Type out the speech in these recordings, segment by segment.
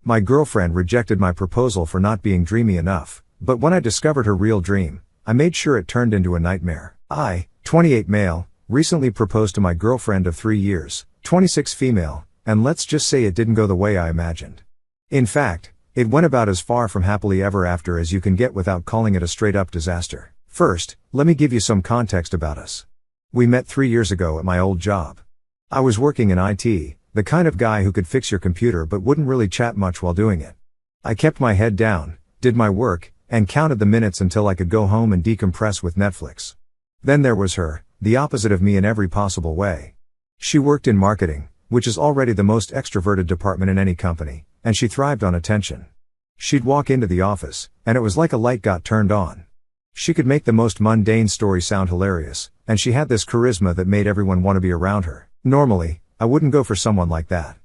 My girlfriend rejected my proposal for not being dreamy enough, but when I discovered her real dream, I made sure it turned into a nightmare. I, 28 male, recently proposed to my girlfriend of 3 years, 26 female, and let's just say it didn't go the way I imagined. In fact, it went about as far from happily ever after as you can get without calling it a straight-up disaster. First, let me give you some context about us. We met 3 years ago at my old job. I was working in IT, the kind of guy who could fix your computer but wouldn't really chat much while doing it. I kept my head down, did my work, and counted the minutes until I could go home and decompress with Netflix. Then there was her, the opposite of me in every possible way. She worked in marketing, which is already the most extroverted department in any company, and she thrived on attention. She'd walk into the office, and it was like a light got turned on. She could make the most mundane story sound hilarious, and she had this charisma that made everyone want to be around her. Normally, I wouldn't go for someone like that.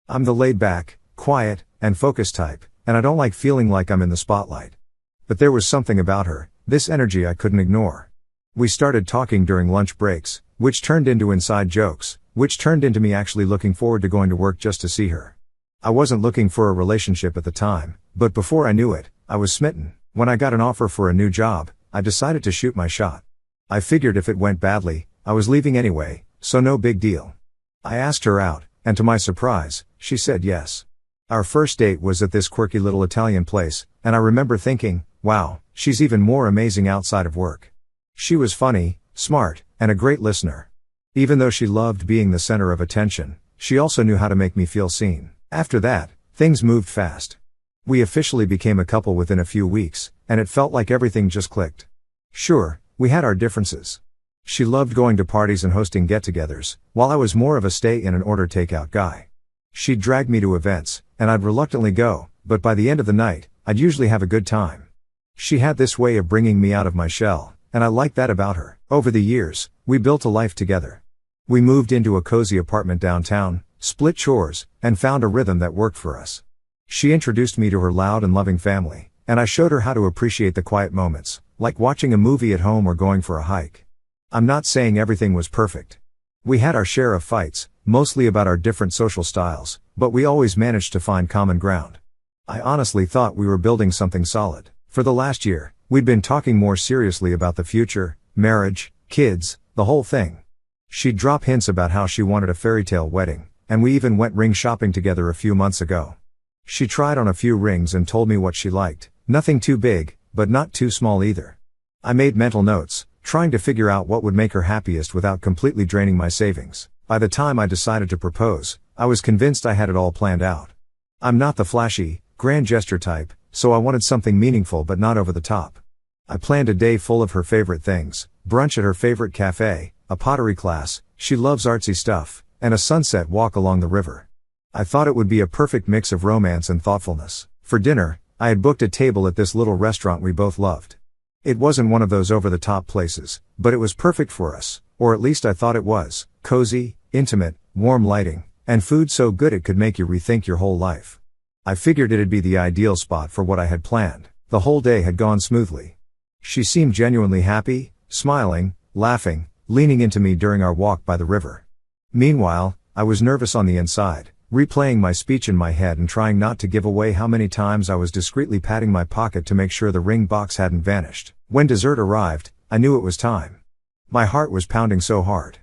I'm the laid-back, quiet, and focused type, and I don't like feeling like I'm in the spotlight. But there was something about her, this energy I couldn't ignore. We started talking during lunch breaks, which turned into inside jokes, which turned into me actually looking forward to going to work just to see her. I wasn't looking for a relationship at the time, but before I knew it, I was smitten. When I got an offer for a new job, I decided to shoot my shot. I figured if it went badly, I was leaving anyway, so no big deal. I asked her out, and to my surprise, she said yes. Our first date was at this quirky little Italian place, and I remember thinking, wow, she's even more amazing outside of work. She was funny, smart, and a great listener. Even though she loved being the center of attention, she also knew how to make me feel seen. After that, things moved fast. We officially became a couple within a few weeks, and it felt like everything just clicked. Sure, we had our differences. She loved going to parties and hosting get-togethers, while I was more of a stay-in-and-order takeout guy. She'd drag me to events, and I'd reluctantly go, but by the end of the night, I'd usually have a good time. She had this way of bringing me out of my shell, and I liked that about her. Over the years, we built a life together. We moved into a cozy apartment downtown, split chores, and found a rhythm that worked for us. She introduced me to her loud and loving family, and I showed her how to appreciate the quiet moments, like watching a movie at home or going for a hike. I'm not saying everything was perfect. We had our share of fights, mostly about our different social styles, but we always managed to find common ground. I honestly thought we were building something solid. For the last year, we'd been talking more seriously about the future, marriage, kids, the whole thing. She'd drop hints about how she wanted a fairy tale wedding, and we even went ring shopping together a few months ago. She tried on a few rings and told me what she liked, nothing too big, but not too small either. I made mental notes, trying to figure out what would make her happiest without completely draining my savings. By the time I decided to propose, I was convinced I had it all planned out. I'm not the flashy, grand gesture type, so I wanted something meaningful but not over the top. I planned a day full of her favorite things, brunch at her favorite cafe, a pottery class, she loves artsy stuff, and a sunset walk along the river. I thought it would be a perfect mix of romance and thoughtfulness. For dinner, I had booked a table at this little restaurant we both loved. It wasn't one of those over-the-top places, but it was perfect for us, or at least I thought it was. Cozy, intimate, warm lighting, and food so good it could make you rethink your whole life. I figured it'd be the ideal spot for what I had planned. The whole day had gone smoothly. She seemed genuinely happy, smiling, laughing, leaning into me during our walk by the river. Meanwhile, I was nervous on the inside, replaying my speech in my head and trying not to give away how many times I was discreetly patting my pocket to make sure the ring box hadn't vanished. When dessert arrived, I knew it was time. My heart was pounding so hard.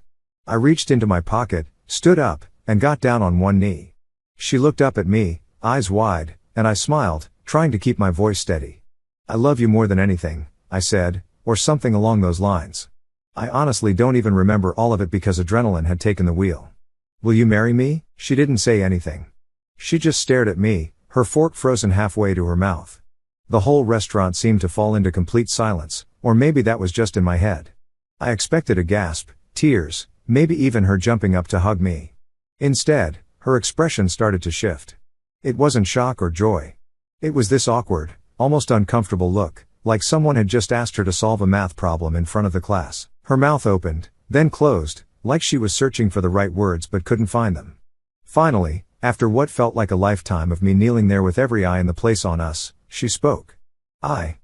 I reached into my pocket, stood up, and got down on one knee. She looked up at me, eyes wide, and I smiled, trying to keep my voice steady. "I love you more than anything," I said, or something along those lines. I honestly don't even remember all of it because adrenaline had taken the wheel. "Will you marry me?" She didn't say anything. She just stared at me, her fork frozen halfway to her mouth. The whole restaurant seemed to fall into complete silence, or maybe that was just in my head. I expected a gasp, tears, maybe even her jumping up to hug me. Instead, her expression started to shift. It wasn't shock or joy. It was this awkward, almost uncomfortable look, like someone had just asked her to solve a math problem in front of the class. Her mouth opened, then closed, like she was searching for the right words but couldn't find them. Finally, after what felt like a lifetime of me kneeling there with every eye in the place on us, she spoke. I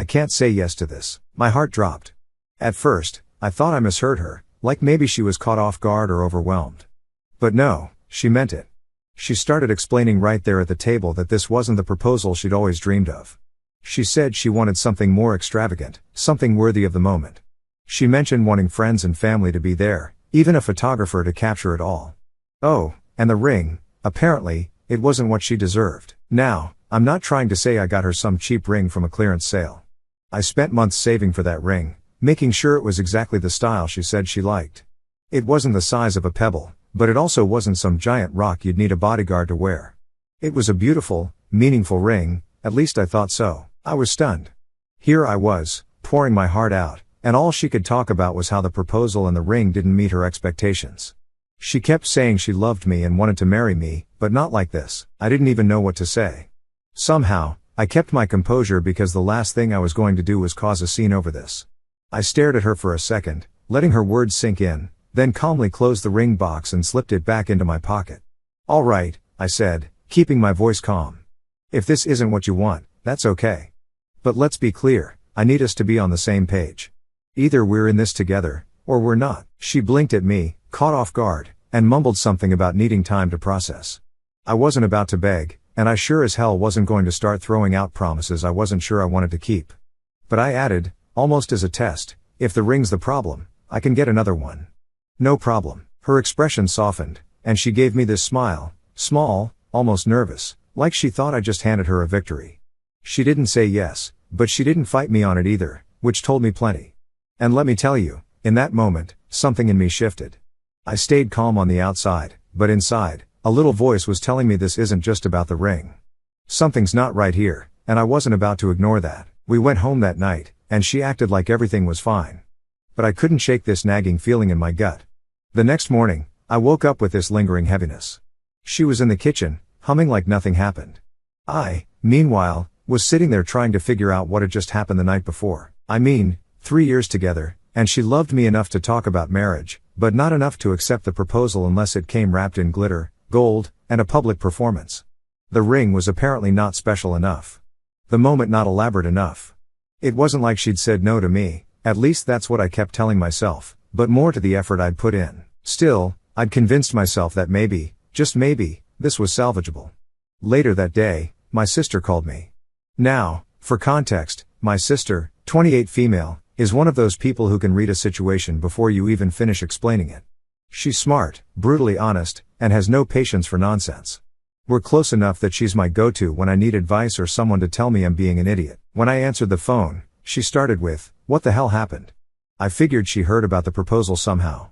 can't say yes to this." My heart dropped. At first, I thought I misheard her, like maybe she was caught off guard or overwhelmed. But no, she meant it. She started explaining right there at the table that this wasn't the proposal she'd always dreamed of. She said she wanted something more extravagant, something worthy of the moment. She mentioned wanting friends and family to be there, even a photographer to capture it all. Oh, and the ring, apparently, it wasn't what she deserved. Now, I'm not trying to say I got her some cheap ring from a clearance sale. I spent months saving for that ring, making sure it was exactly the style she said she liked. It wasn't the size of a pebble, but it also wasn't some giant rock you'd need a bodyguard to wear. It was a beautiful, meaningful ring, at least I thought so. I was stunned. Here I was, pouring my heart out, and all she could talk about was how the proposal and the ring didn't meet her expectations. She kept saying she loved me and wanted to marry me, but not like this. I didn't even know what to say. Somehow, I kept my composure because the last thing I was going to do was cause a scene over this. I stared at her for a second, letting her words sink in, then calmly closed the ring box and slipped it back into my pocket. "All right," I said, keeping my voice calm. "If this isn't what you want, that's okay. But let's be clear, I need us to be on the same page. Either we're in this together, or we're not." She blinked at me, caught off guard, and mumbled something about needing time to process. I wasn't about to beg, and I sure as hell wasn't going to start throwing out promises I wasn't sure I wanted to keep. But I added, almost as a test, "If the ring's the problem, I can get another one." "No problem." Her expression softened, and she gave me this smile, small, almost nervous, like she thought I just handed her a victory. She didn't say yes, but she didn't fight me on it either, which told me plenty. And let me tell you, in that moment, something in me shifted. I stayed calm on the outside, but inside, a little voice was telling me this isn't just about the ring. Something's not right here, and I wasn't about to ignore that. We went home that night, and she acted like everything was fine. But I couldn't shake this nagging feeling in my gut. The next morning, I woke up with this lingering heaviness. She was in the kitchen, humming like nothing happened. I, meanwhile, was sitting there trying to figure out what had just happened the night before. 3 years together, and she loved me enough to talk about marriage, but not enough to accept the proposal unless it came wrapped in glitter, gold, and a public performance. The ring was apparently not special enough. The moment not elaborate enough. It wasn't like she'd said no to me, at least that's what I kept telling myself, but more to the effort I'd put in. Still, I'd convinced myself that maybe, just maybe, this was salvageable. Later that day, my sister called me. Now, for context, my sister, 28 female, is one of those people who can read a situation before you even finish explaining it. She's smart, brutally honest, and has no patience for nonsense. We're close enough that she's my go-to when I need advice or someone to tell me I'm being an idiot. When I answered the phone, she started with, "What the hell happened?" I figured she heard about the proposal somehow.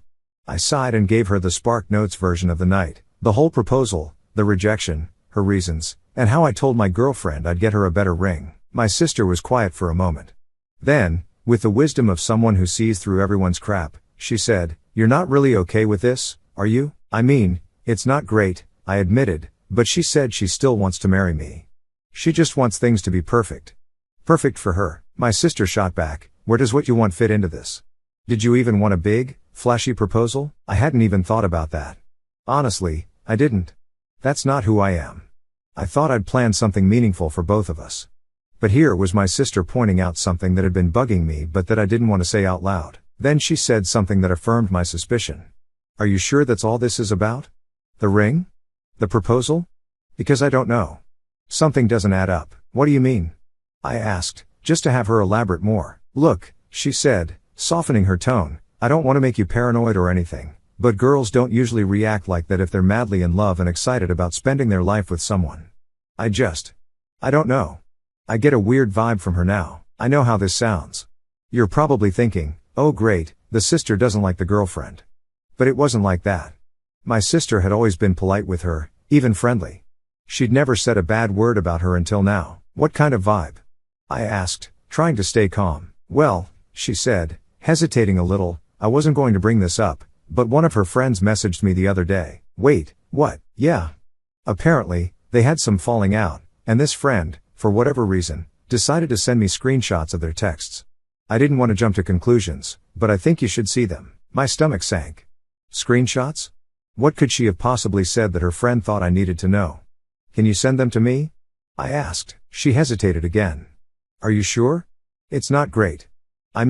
I sighed and gave her the Spark Notes version of the night, the whole proposal, the rejection, her reasons, and how I told my girlfriend I'd get her a better ring. My sister was quiet for a moment. Then, with the wisdom of someone who sees through everyone's crap, she said, "You're not really okay with this, are you?" It's not great, I admitted, but she said she still wants to marry me. She just wants things to be perfect. Perfect for her. My sister shot back, "Where does what you want fit into this? Did you even want a big, flashy proposal?" I hadn't even thought about that. Honestly, I didn't. That's not who I am. I thought I'd planned something meaningful for both of us. But here was my sister pointing out something that had been bugging me but that I didn't want to say out loud. Then she said something that affirmed my suspicion. "Are you sure that's all this is about? The ring? The proposal? Because I don't know. Something doesn't add up." "What do you mean?" I asked, just to have her elaborate more. "Look," she said, softening her tone, "I don't want to make you paranoid or anything, but girls don't usually react like that if they're madly in love and excited about spending their life with someone. I don't know. I get a weird vibe from her now. I know how this sounds. You're probably thinking, oh great, the sister doesn't like the girlfriend." But it wasn't like that. My sister had always been polite with her, even friendly. She'd never said a bad word about her until now. "What kind of vibe?" I asked, trying to stay calm. "Well," she said, hesitating a little, "I wasn't going to bring this up, but one of her friends messaged me the other day." "Wait, what?" "Yeah. Apparently, they had some falling out, and this friend, for whatever reason, decided to send me screenshots of their texts. I didn't want to jump to conclusions, but I think you should see them." My stomach sank. Screenshots? What could she have possibly said that her friend thought I needed to know? "Can you send them to me?" I asked. She hesitated again. "Are you sure? It's not great. I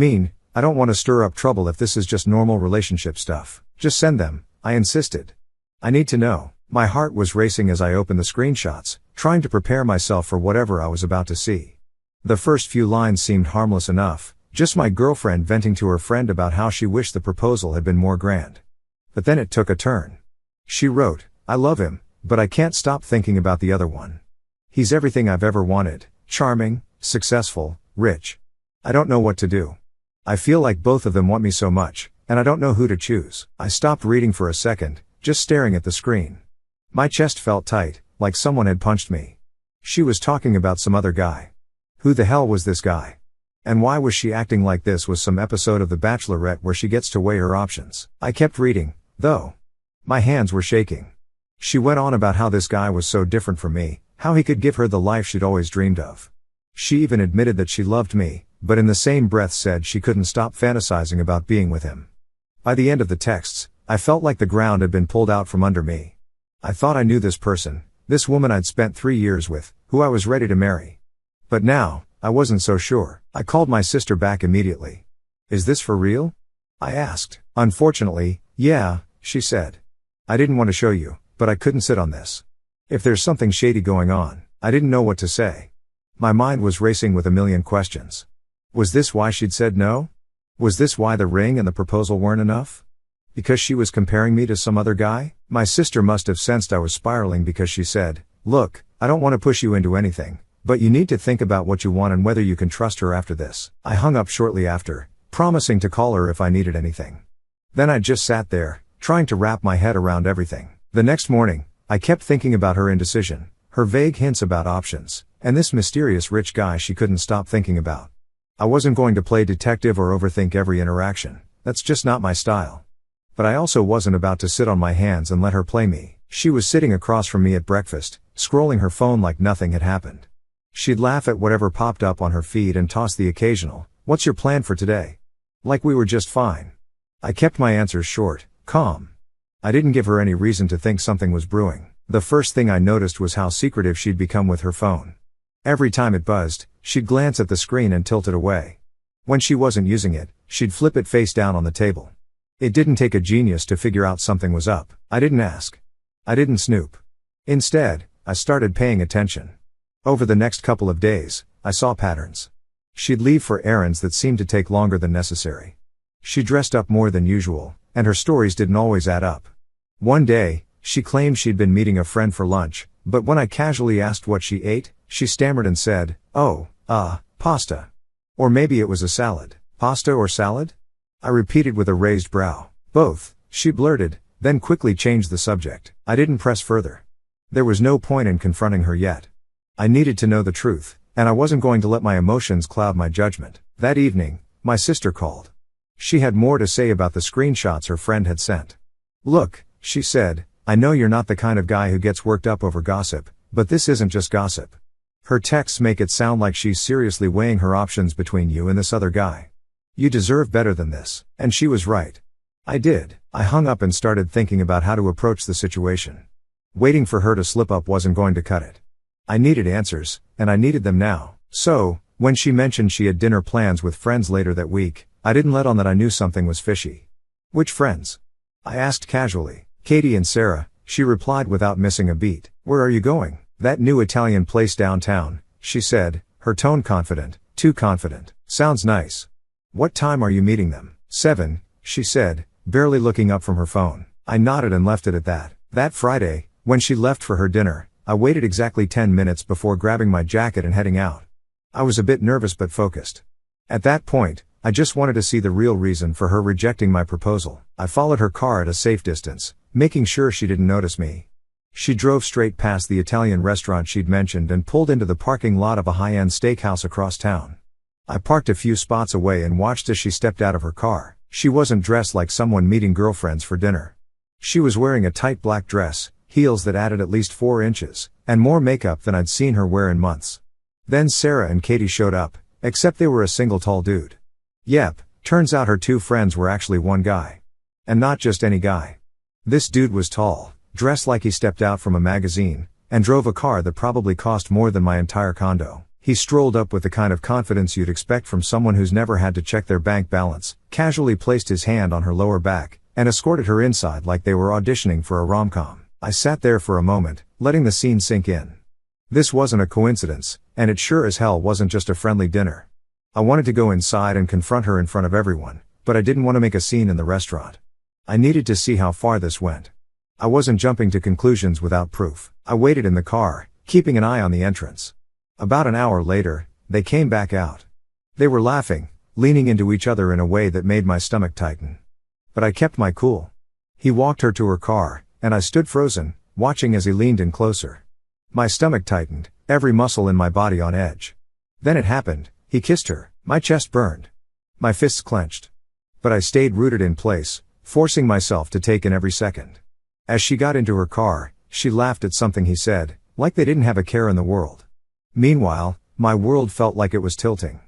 don't want to stir up trouble if this is just normal relationship stuff." "Just send them," I insisted. "I need to know." My heart was racing as I opened the screenshots, trying to prepare myself for whatever I was about to see. The first few lines seemed harmless enough, just my girlfriend venting to her friend about how she wished the proposal had been more grand. But then it took a turn. She wrote, "I love him, but I can't stop thinking about the other one. He's everything I've ever wanted, charming, successful, rich. I don't know what to do. I feel like both of them want me so much, and I don't know who to choose." I stopped reading for a second, just staring at the screen. My chest felt tight, like someone had punched me. She was talking about some other guy. Who the hell was this guy? And why was she acting like this was some episode of The Bachelorette where she gets to weigh her options? I kept reading, though. My hands were shaking. She went on about how this guy was so different from me, how he could give her the life she'd always dreamed of. She even admitted that she loved me, but in the same breath said she couldn't stop fantasizing about being with him. By the end of the texts, I felt like the ground had been pulled out from under me. I thought I knew this person, this woman I'd spent 3 years with, who I was ready to marry. But now, I wasn't so sure. I called my sister back immediately. "Is this for real?" I asked. "Unfortunately, yeah," she said. "I didn't want to show you, but I couldn't sit on this. If there's something shady going on." I didn't know what to say. My mind was racing with a million questions. Was this why she'd said no? Was this why the ring and the proposal weren't enough? Because she was comparing me to some other guy? My sister must have sensed I was spiraling because she said, "Look, I don't want to push you into anything, but you need to think about what you want and whether you can trust her after this." I hung up shortly after, promising to call her if I needed anything. Then I just sat there, trying to wrap my head around everything. The next morning, I kept thinking about her indecision, her vague hints about options, and this mysterious rich guy she couldn't stop thinking about. I wasn't going to play detective or overthink every interaction. That's just not my style. But I also wasn't about to sit on my hands and let her play me. She was sitting across from me at breakfast, scrolling her phone like nothing had happened. She'd laugh at whatever popped up on her feed and toss the occasional, "What's your plan for today?" Like we were just fine. I kept my answers short, calm. I didn't give her any reason to think something was brewing. The first thing I noticed was how secretive she'd become with her phone. Every time it buzzed, she'd glance at the screen and tilt it away. When she wasn't using it, she'd flip it face down on the table. It didn't take a genius to figure out something was up. I didn't ask. I didn't snoop. Instead, I started paying attention. Over the next couple of days, I saw patterns. She'd leave for errands that seemed to take longer than necessary. She dressed up more than usual, and her stories didn't always add up. One day, she claimed she'd been meeting a friend for lunch, but when I casually asked what she ate, she stammered and said, "Oh, pasta." Or maybe it was a salad. "Pasta or salad?" I repeated with a raised brow. "Both," she blurted, then quickly changed the subject. I didn't press further. There was no point in confronting her yet. I needed to know the truth, and I wasn't going to let my emotions cloud my judgment. That evening, my sister called. She had more to say about the screenshots her friend had sent. "Look," she said, "I know you're not the kind of guy who gets worked up over gossip, but this isn't just gossip. Her texts make it sound like she's seriously weighing her options between you and this other guy. You deserve better than this." And she was right. I did. I hung up and started thinking about how to approach the situation. Waiting for her to slip up wasn't going to cut it. I needed answers, and I needed them now. So, when she mentioned she had dinner plans with friends later that week, I didn't let on that I knew something was fishy. "Which friends?" I asked casually. "Katie and Sarah," she replied without missing a beat. "Where are you going?" "That new Italian place downtown," she said, her tone confident, too confident. "Sounds nice. What time are you meeting them?" 7, she said, barely looking up from her phone. I nodded and left it at that. That Friday, when she left for her dinner, I waited exactly 10 minutes before grabbing my jacket and heading out. I was a bit nervous but focused. At that point, I just wanted to see the real reason for her rejecting my proposal. I followed her car at a safe distance, making sure she didn't notice me. She drove straight past the Italian restaurant she'd mentioned and pulled into the parking lot of a high-end steakhouse across town. I parked a few spots away and watched as she stepped out of her car. She wasn't dressed like someone meeting girlfriends for dinner. She was wearing a tight black dress, heels that added at least 4 inches, and more makeup than I'd seen her wear in months. Then Sarah and Katie showed up, except they were a single tall dude. Yep, turns out her 2 friends were actually one guy. And not just any guy. This dude was tall, dressed like he stepped out from a magazine, and drove a car that probably cost more than my entire condo. He strolled up with the kind of confidence you'd expect from someone who's never had to check their bank balance, casually placed his hand on her lower back, and escorted her inside like they were auditioning for a rom-com. I sat there for a moment, letting the scene sink in. This wasn't a coincidence, and it sure as hell wasn't just a friendly dinner. I wanted to go inside and confront her in front of everyone, but I didn't want to make a scene in the restaurant. I needed to see how far this went. I wasn't jumping to conclusions without proof. I waited in the car, keeping an eye on the entrance. About an hour later, they came back out. They were laughing, leaning into each other in a way that made my stomach tighten. But I kept my cool. He walked her to her car, and I stood frozen, watching as he leaned in closer. My stomach tightened, every muscle in my body on edge. Then it happened, he kissed her. My chest burned. My fists clenched. But I stayed rooted in place, forcing myself to take in every second. As she got into her car, she laughed at something he said, like they didn't have a care in the world. Meanwhile, my world felt like it was tilting.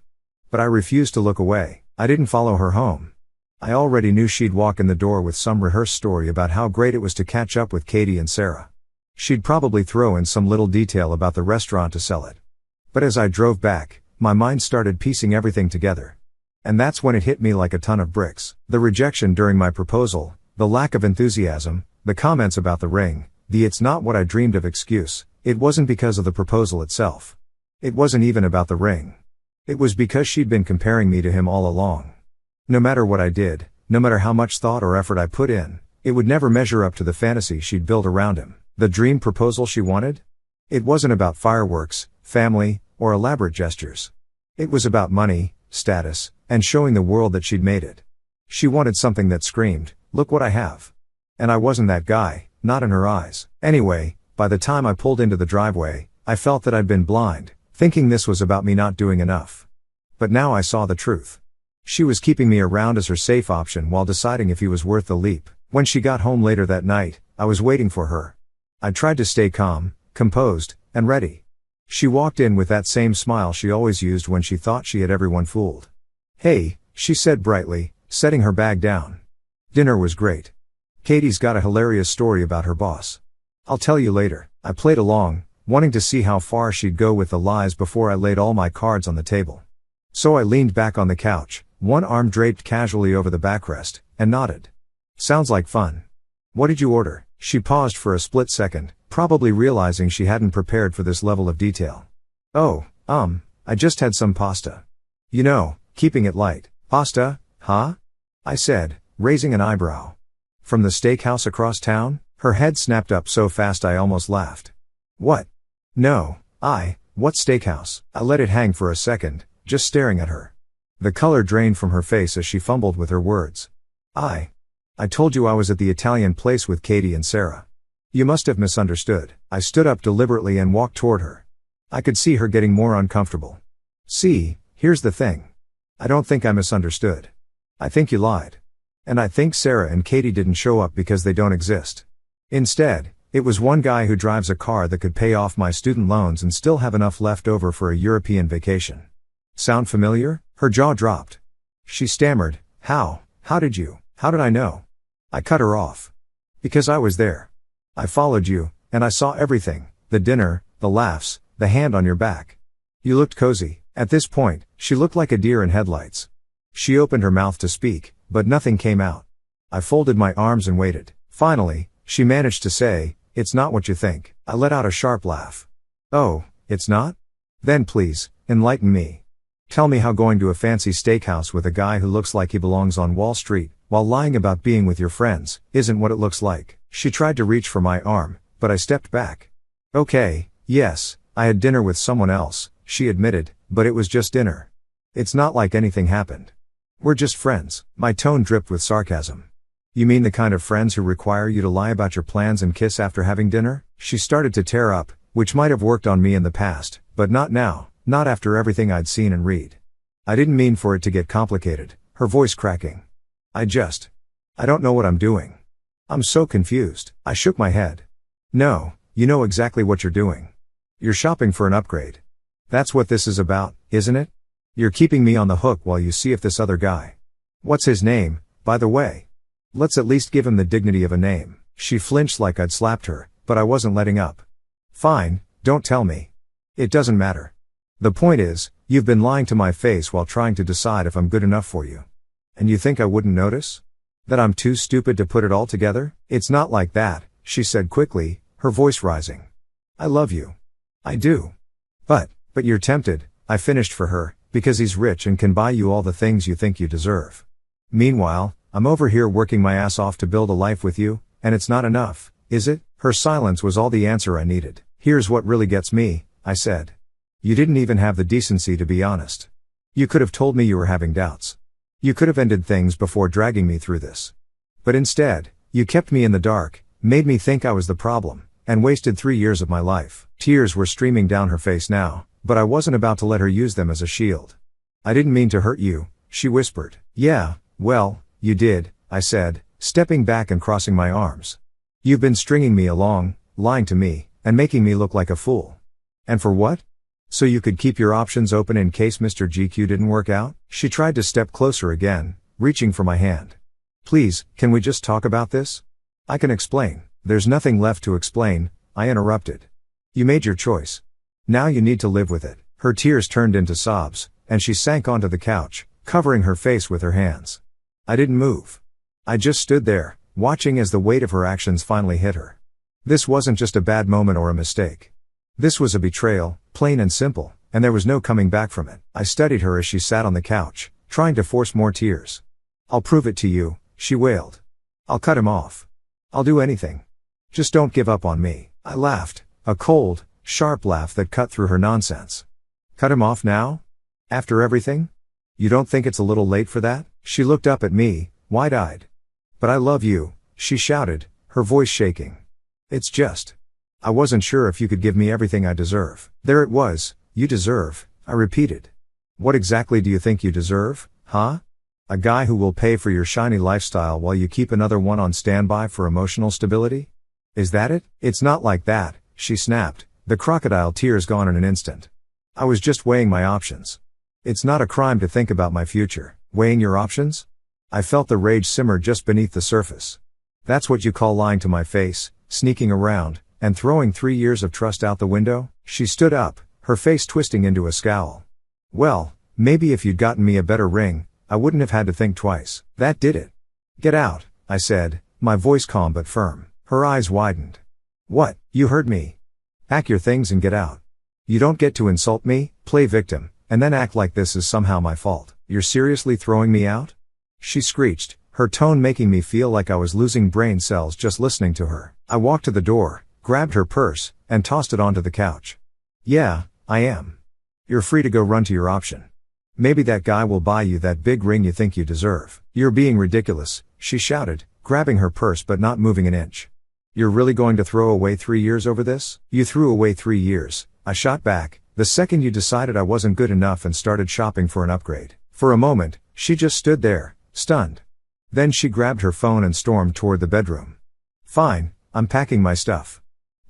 But I refused to look away. I didn't follow her home. I already knew she'd walk in the door with some rehearsed story about how great it was to catch up with Katie and Sarah. She'd probably throw in some little detail about the restaurant to sell it. But as I drove back, my mind started piecing everything together. And that's when it hit me like a ton of bricks. The rejection during my proposal, the lack of enthusiasm, the comments about the ring, the "it's not what I dreamed of" excuse. It wasn't because of the proposal itself. It wasn't even about the ring. It was because she'd been comparing me to him all along. No matter what I did, no matter how much thought or effort I put in, it would never measure up to the fantasy she'd built around him. The dream proposal she wanted? It wasn't about fireworks, family, or elaborate gestures. It was about money, status, and showing the world that she'd made it. She wanted something that screamed, "Look what I have." And I wasn't that guy, not in her eyes. Anyway, by the time I pulled into the driveway, I felt that I'd been blind, thinking this was about me not doing enough. But now I saw the truth. She was keeping me around as her safe option while deciding if he was worth the leap. When she got home later that night, I was waiting for her. I tried to stay calm, composed, and ready. She walked in with that same smile she always used when she thought she had everyone fooled. "Hey," she said brightly, setting her bag down. "Dinner was great. Katie's got a hilarious story about her boss. I'll tell you later." I played along, wanting to see how far she'd go with the lies before I laid all my cards on the table. So I leaned back on the couch, one arm draped casually over the backrest, and nodded. "Sounds like fun. What did you order?" She paused for a split second, probably realizing she hadn't prepared for this level of detail. "Oh, I just had some pasta. You know, keeping it light." "Pasta, huh?" I said, raising an eyebrow. "From the steakhouse across town?" Her head snapped up so fast I almost laughed. "What? No, what steakhouse?" I let it hang for a second, just staring at her. The color drained from her face as she fumbled with her words. I told you I was at the Italian place with Katie and Sarah. You must have misunderstood." I stood up deliberately and walked toward her. I could see her getting more uncomfortable. "See, here's the thing. I don't think I misunderstood. I think you lied. And I think Sarah and Katie didn't show up because they don't exist. Instead, it was one guy who drives a car that could pay off my student loans and still have enough left over for a European vacation." "Sound familiar?" Her jaw dropped. She stammered, How did I know?" I cut her off. "Because I was there. I followed you, and I saw everything, the dinner, the laughs, the hand on your back. You looked cozy." At this point, she looked like a deer in headlights. She opened her mouth to speak, but nothing came out. I folded my arms and waited. Finally, she managed to say, "It's not what you think." I let out a sharp laugh. "Oh, it's not? Then please, enlighten me. Tell me how going to a fancy steakhouse with a guy who looks like he belongs on Wall Street, while lying about being with your friends, isn't what it looks like." She tried to reach for my arm, but I stepped back. "Okay, yes, I had dinner with someone else," she admitted, "but it was just dinner. It's not like anything happened. We're just friends." My tone dripped with sarcasm. "You mean the kind of friends who require you to lie about your plans and kiss after having dinner?" She started to tear up, which might have worked on me in the past, but not now, not after everything I'd seen and read. "I didn't mean for it to get complicated," her voice cracking. I don't know what I'm doing. I'm so confused." I shook my head. "No, you know exactly what you're doing. You're shopping for an upgrade. That's what this is about, isn't it? You're keeping me on the hook while you see if this other guy. What's his name, by the way? Let's at least give him the dignity of a name." She flinched like I'd slapped her, but I wasn't letting up. "Fine, don't tell me. It doesn't matter. The point is, you've been lying to my face while trying to decide if I'm good enough for you. And you think I wouldn't notice? That I'm too stupid to put it all together?" "It's not like that," she said quickly, her voice rising. I love you. I do. But you're tempted, I finished for her, because he's rich and can buy you all the things you think you deserve. Meanwhile, I'm over here working my ass off to build a life with you, and it's not enough, is it? Her silence was all the answer I needed. Here's what really gets me, I said. You didn't even have the decency to be honest. You could have told me you were having doubts. You could have ended things before dragging me through this. But instead, you kept me in the dark, made me think I was the problem, and wasted 3 years of my life. Tears were streaming down her face now, but I wasn't about to let her use them as a shield. I didn't mean to hurt you, she whispered. Yeah, well, you did, I said, stepping back and crossing my arms. You've been stringing me along, lying to me, and making me look like a fool. And for what? So you could keep your options open in case Mr. GQ didn't work out? She tried to step closer again, reaching for my hand. Please, can we just talk about this? I can explain. There's nothing left to explain, I interrupted. You made your choice. Now you need to live with it. Her tears turned into sobs, and she sank onto the couch, covering her face with her hands. I didn't move. I just stood there, watching as the weight of her actions finally hit her. This wasn't just a bad moment or a mistake. This was a betrayal, plain and simple, and there was no coming back from it. I studied her as she sat on the couch, trying to force more tears. I'll prove it to you, she wailed. I'll cut him off. I'll do anything. Just don't give up on me. I laughed, a cold, sharp laugh that cut through her nonsense. Cut him off now? After everything? You don't think it's a little late for that? She looked up at me, wide-eyed. But I love you, she shouted, her voice shaking. It's just. I wasn't sure if you could give me everything I deserve. There it was, you deserve, I repeated. What exactly do you think you deserve, huh? A guy who will pay for your shiny lifestyle while you keep another one on standby for emotional stability? Is that it? It's not like that, she snapped, the crocodile tears gone in an instant. I was just weighing my options. It's not a crime to think about my future. Weighing your options? I felt the rage simmer just beneath the surface. That's what you call lying to my face, sneaking around, and throwing 3 years of trust out the window? She stood up, her face twisting into a scowl. Well, maybe if you'd gotten me a better ring, I wouldn't have had to think twice. That did it. Get out, I said, my voice calm but firm. Her eyes widened. What, you heard me? Pack your things and get out. You don't get to insult me, play victim, and then act like this is somehow my fault. You're seriously throwing me out? She screeched, her tone making me feel like I was losing brain cells just listening to her. I walked to the door, grabbed her purse, and tossed it onto the couch. Yeah, I am. You're free to go run to your option. Maybe that guy will buy you that big ring you think you deserve. You're being ridiculous, she shouted, grabbing her purse but not moving an inch. You're really going to throw away 3 years over this? You threw away 3 years, I shot back, the second you decided I wasn't good enough and started shopping for an upgrade. For a moment, she just stood there, stunned. Then she grabbed her phone and stormed toward the bedroom. Fine, I'm packing my stuff.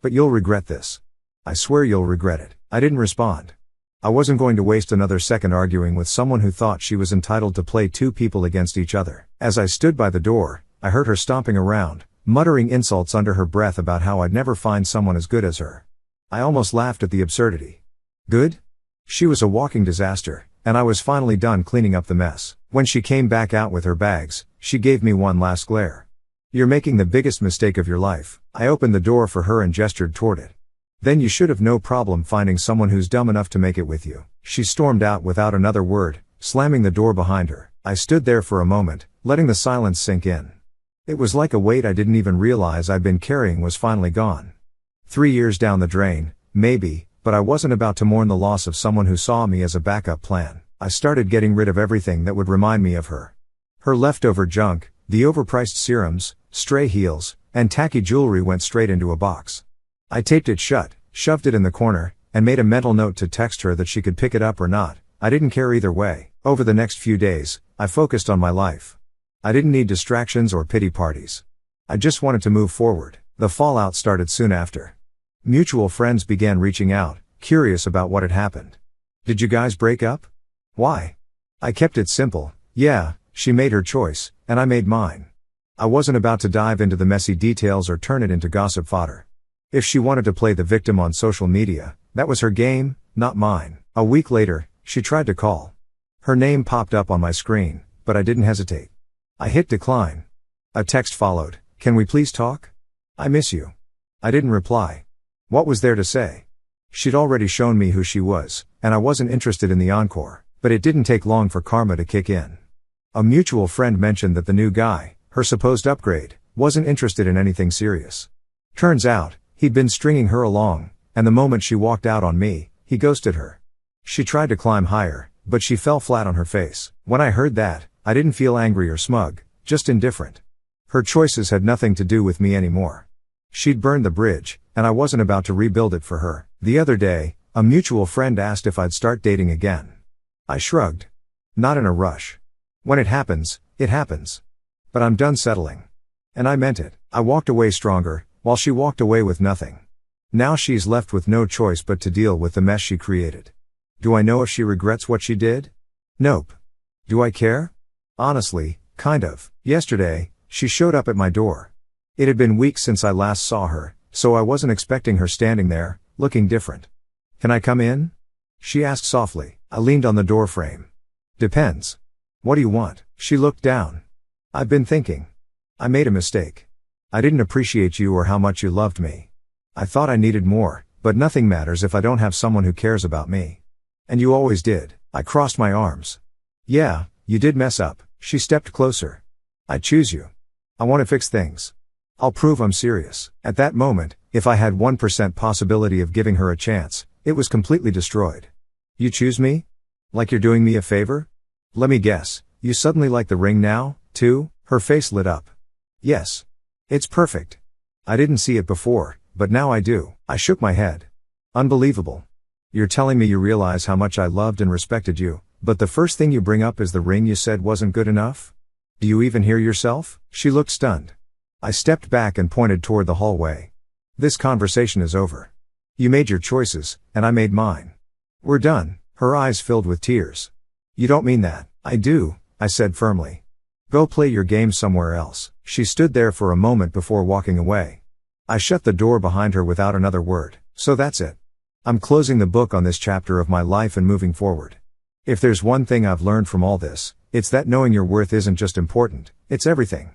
But you'll regret this. I swear you'll regret it. I didn't respond. I wasn't going to waste another second arguing with someone who thought she was entitled to play two people against each other. As I stood by the door, I heard her stomping around, muttering insults under her breath about how I'd never find someone as good as her. I almost laughed at the absurdity. Good? She was a walking disaster, and I was finally done cleaning up the mess. When she came back out with her bags, she gave me one last glare. You're making the biggest mistake of your life. I opened the door for her and gestured toward it. Then you should have no problem finding someone who's dumb enough to make it with you. She stormed out without another word, slamming the door behind her. I stood there for a moment, letting the silence sink in. It was like a weight I didn't even realize I'd been carrying was finally gone. 3 years down the drain, maybe, but I wasn't about to mourn the loss of someone who saw me as a backup plan. I started getting rid of everything that would remind me of her. Her leftover junk, the overpriced serums, stray heels, and tacky jewelry went straight into a box. I taped it shut, shoved it in the corner, and made a mental note to text her that she could pick it up or not. I didn't care either way. Over the next few days, I focused on my life. I didn't need distractions or pity parties. I just wanted to move forward. The fallout started soon after. Mutual friends began reaching out, curious about what had happened. Did you guys break up? Why? I kept it simple. Yeah, she made her choice, and I made mine. I wasn't about to dive into the messy details or turn it into gossip fodder. If she wanted to play the victim on social media, that was her game, not mine. A week later, she tried to call. Her name popped up on my screen, but I didn't hesitate. I hit decline. A text followed. Can we please talk? I miss you. I didn't reply. What was there to say? She'd already shown me who she was, and I wasn't interested in the encore, but it didn't take long for karma to kick in. A mutual friend mentioned that the new guy, her supposed upgrade, wasn't interested in anything serious. Turns out, he'd been stringing her along, and the moment she walked out on me, he ghosted her. She tried to climb higher, but she fell flat on her face. When I heard that, I didn't feel angry or smug, just indifferent. Her choices had nothing to do with me anymore. She'd burned the bridge, and I wasn't about to rebuild it for her. The other day, a mutual friend asked if I'd start dating again. I shrugged. Not in a rush. When it happens, it happens. But I'm done settling. And I meant it. I walked away stronger, while she walked away with nothing. Now she's left with no choice but to deal with the mess she created. Do I know if she regrets what she did? Nope. Do I care? Honestly, kind of. Yesterday, she showed up at my door. It had been weeks since I last saw her, so I wasn't expecting her standing there, looking different. Can I come in? She asked softly. I leaned on the door frame. Depends. What do you want? She looked down. I've been thinking. I made a mistake. I didn't appreciate you or how much you loved me. I thought I needed more, but nothing matters if I don't have someone who cares about me. And you always did. I crossed my arms. Yeah, you did mess up. She stepped closer. I choose you. I want to fix things. I'll prove I'm serious. At that moment, if I had 1% possibility of giving her a chance, it was completely destroyed. You choose me? Like you're doing me a favor? Let me guess, you suddenly like the ring now, too? Her face lit up. Yes. It's perfect. I didn't see it before, but now I do. I shook my head. Unbelievable. You're telling me you realize how much I loved and respected you, but the first thing you bring up is the ring you said wasn't good enough? Do you even hear yourself? She looked stunned. I stepped back and pointed toward the hallway. This conversation is over. You made your choices, and I made mine. We're done. Her eyes filled with tears. You don't mean that. I do, I said firmly. Go play your game somewhere else. She stood there for a moment before walking away. I shut the door behind her without another word. So that's it. I'm closing the book on this chapter of my life and moving forward. If there's one thing I've learned from all this, it's that knowing your worth isn't just important, it's everything.